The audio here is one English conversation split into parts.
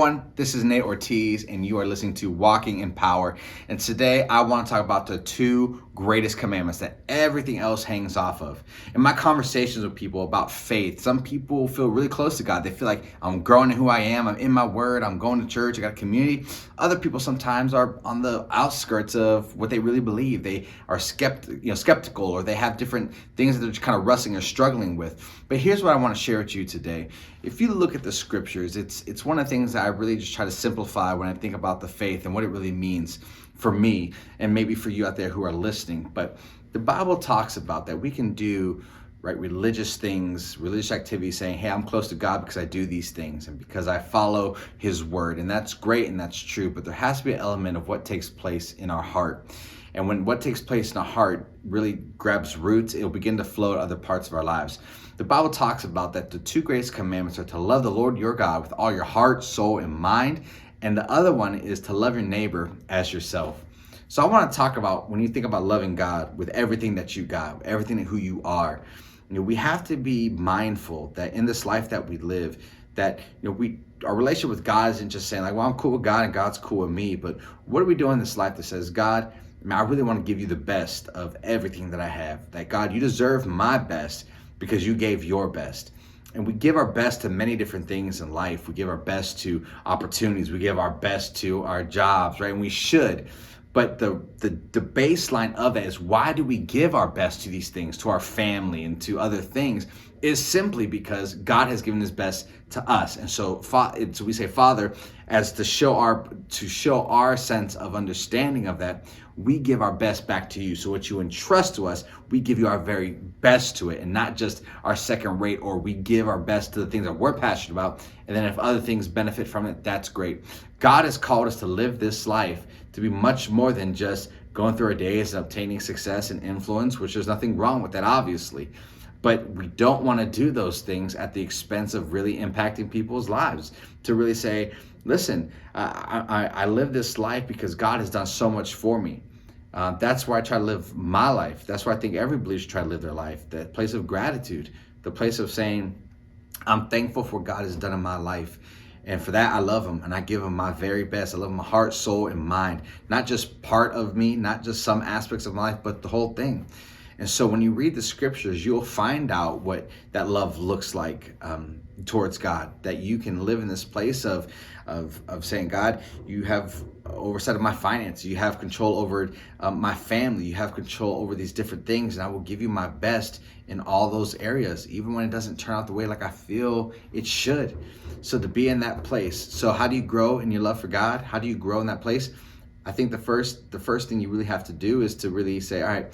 everyone, this is Nate Ortiz and you are listening to Walking in Power. And today I want to talk about the two greatest commandments that everything else hangs off of. In my conversations with people about faith, some people feel really close to God. They feel like I'm growing in who I am, I'm in my word, I'm going to church, I got a community. Other people sometimes are on the outskirts of what they really believe. They are skeptical, or they have different things that they're just kind of wrestling or struggling with. But here's what I want to share with you today. If you look at the scriptures, it's one of the things that I really just try to simplify when I think about the faith and what it really means for me and maybe for you out there who are listening. But the Bible talks about that we can do religious things, religious activities, saying, hey, I'm close to God because I do these things and because I follow his word. And that's great and that's true, but there has to be an element of what takes place in our heart. And when what takes place in our heart really grabs roots, it'll begin to flow to other parts of our lives. The Bible talks about that the two greatest commandments are to love the Lord your God with all your heart, soul, and mind. And the other one is to love your neighbor as yourself. So I want to talk about when you think about loving God with everything that you got, everything who you are. We have to be mindful that in this life that we live, that our relationship with God isn't just saying like, well, I'm cool with God and God's cool with me. But what are we doing in this life that says, God, I really want to give you the best of everything that I have. That God, you deserve my best because you gave your best. And we give our best to many different things in life. We give our best to opportunities. We give our best to our jobs, right? And we should. But the baseline of it is, why do we give our best to these things, to our family and to other things, is simply because God has given his best to us. And so we say, Father, as to show our sense of understanding of that, we give our best back to you. So what you entrust to us, we give you our very best to it, and not just our second rate, or we give our best to the things that we're passionate about. And then if other things benefit from it, that's great. God has called us to live this life to be much more than just going through our days and obtaining success and influence, which there's nothing wrong with that, obviously. But we don't want to do those things at the expense of really impacting people's lives. To really say, listen, I live this life because God has done so much for me. That's where I try to live my life. That's where I think every believer should try to live their life. That place of gratitude, the place of saying, I'm thankful for what God has done in my life. And for that, I love him and I give him my very best. I love my heart, soul, and mind. Not just part of me, not just some aspects of my life, but the whole thing. And so when you read the scriptures, you'll find out what that love looks like towards God. That you can live in this place of saying, God, you have oversight of my finances. You have control over my family. You have control over these different things. And I will give you my best in all those areas, even when it doesn't turn out the way like I feel it should. So to be in that place. So how do you grow in your love for God? How do you grow in that place? I think the first thing you really have to do is to really say, all right,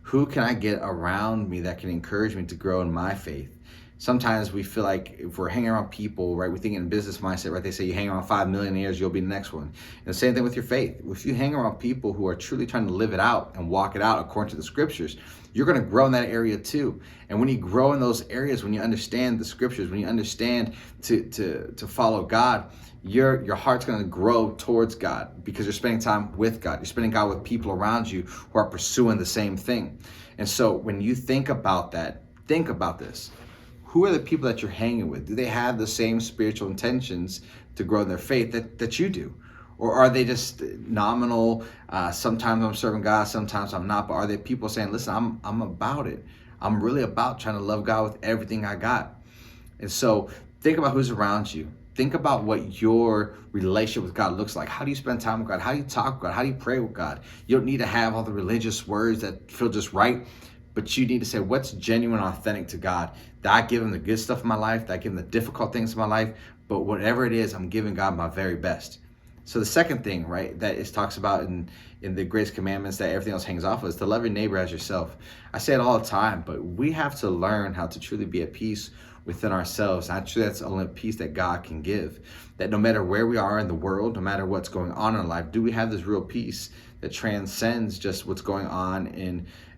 who can I get around me that can encourage me to grow in my faith? Sometimes we feel like if we're hanging around people, right, we think in business mindset, right, they say you hang around 5 millionaires, you'll be the next one. And the same thing with your faith. If you hang around people who are truly trying to live it out and walk it out according to the scriptures, you're going to grow in that area too. And when you grow in those areas, when you understand the scriptures, when you understand to follow God, your heart's going to grow towards God because you're spending time with God. You're spending God with people around you who are pursuing the same thing. And so when you think about that, think about this. Who are the people that you're hanging with? Do they have the same spiritual intentions to grow in their faith that you do? Or are they just nominal? Sometimes I'm serving God, sometimes I'm not. But are they people saying, listen, I'm about it. I'm really about trying to love God with everything I got. And so think about who's around you. Think about what your relationship with God looks like. How do you spend time with God? How do you talk with God? How do you pray with God? You don't need to have all the religious words that feel just right, but you need to say what's genuine and authentic to God. That I give him the good stuff in my life, that I give him the difficult things in my life, but whatever it is, I'm giving God my very best. So the second thing, right, that it talks about in the greatest commandments that everything else hangs off of is to love your neighbor as yourself. I say it all the time, but we have to learn how to truly be at peace within ourselves. Actually, that's the only peace that God can give. That no matter where we are in the world, no matter what's going on in our life, do we have this real peace that transcends just what's going on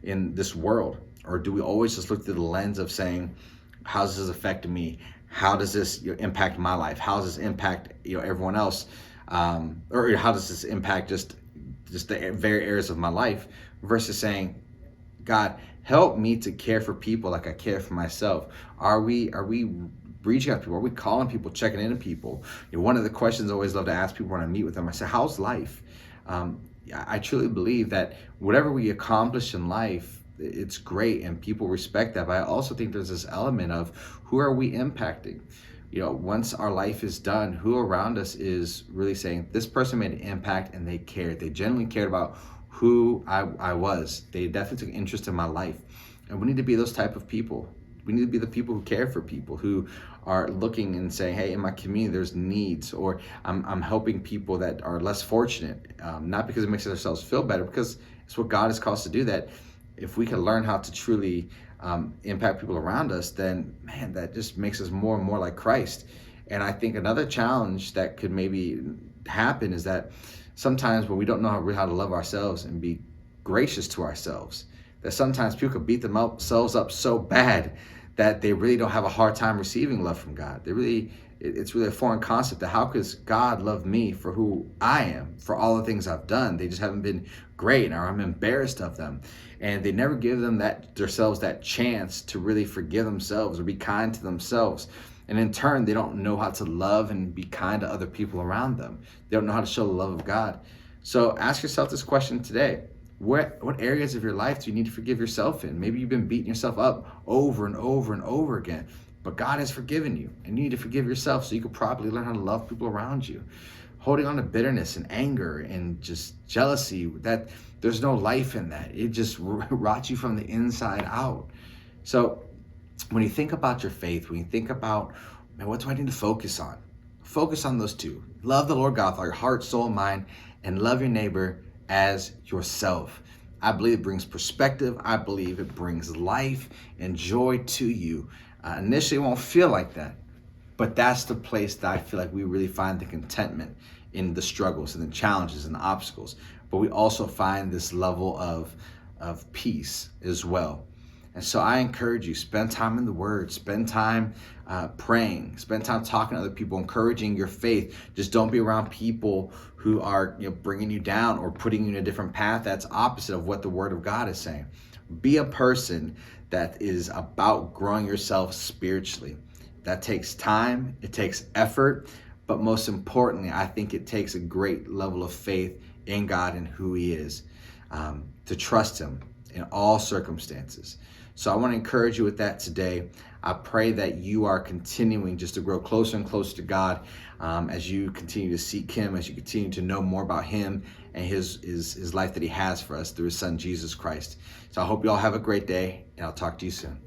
in this world? Or do we always just look through the lens of saying, how does this affect me? How does this impact my life? How does this impact everyone else? Or how does this impact just the very areas of my life? Versus saying, God, help me to care for people like I care for myself. Are we reaching out to people? Are we calling people, checking in on people? One of the questions I always love to ask people when I meet with them, I say, how's life? I truly believe that whatever we accomplish in life, it's great and people respect that. But I also think there's this element of who are we impacting? Once our life is done, who around us is really saying, this person made an impact and they cared. They genuinely cared about who I was. They definitely took interest in my life. And we need to be those type of people. We need to be the people who care for people, who are looking and saying, hey, in my community, there's needs, or I'm helping people that are less fortunate, not because it makes ourselves feel better, because it's what God has called us to do. That if we can learn how to truly impact people around us, then man, that just makes us more and more like Christ. And I think another challenge that could maybe happen is that sometimes when we don't know how to love ourselves and be gracious to ourselves, that sometimes people could beat themselves up so bad that they really don't have a hard time receiving love from God. It's really a foreign concept. That how could God love me for who I am, for all the things I've done? They just haven't been great, or I'm embarrassed of them. And they never give themselves that chance to really forgive themselves or be kind to themselves. And in turn, they don't know how to love and be kind to other people around them. They don't know how to show the love of God. So ask yourself this question today. What areas of your life do you need to forgive yourself in? Maybe you've been beating yourself up over and over and over again, but God has forgiven you, and you need to forgive yourself so you can properly learn how to love people around you. Holding on to bitterness and anger and just jealousy, that there's no life in that. It just rots you from the inside out. So when you think about your faith, when you think about, man, what do I need to focus on? Focus on those two. Love the Lord God with all your heart, soul, and mind, and love your neighbor as yourself. I believe it brings perspective. I believe it brings life and joy to you. Initially, it won't feel like that, but that's the place that I feel like we really find the contentment in the struggles and the challenges and the obstacles. But we also find this level of peace as well. And so I encourage you, spend time in the Word, spend time praying, spend time talking to other people, encouraging your faith. Just don't be around people who are bringing you down or putting you in a different path that's opposite of what the Word of God is saying. Be a person that is about growing yourself spiritually. That takes time, it takes effort, but most importantly, I think it takes a great level of faith in God and who He is, to trust Him in all circumstances. So I want to encourage you with that today. I pray that you are continuing just to grow closer and closer to God, as you continue to seek Him, as you continue to know more about Him and His life that He has for us through His Son, Jesus Christ. So I hope you all have a great day, and I'll talk to you soon.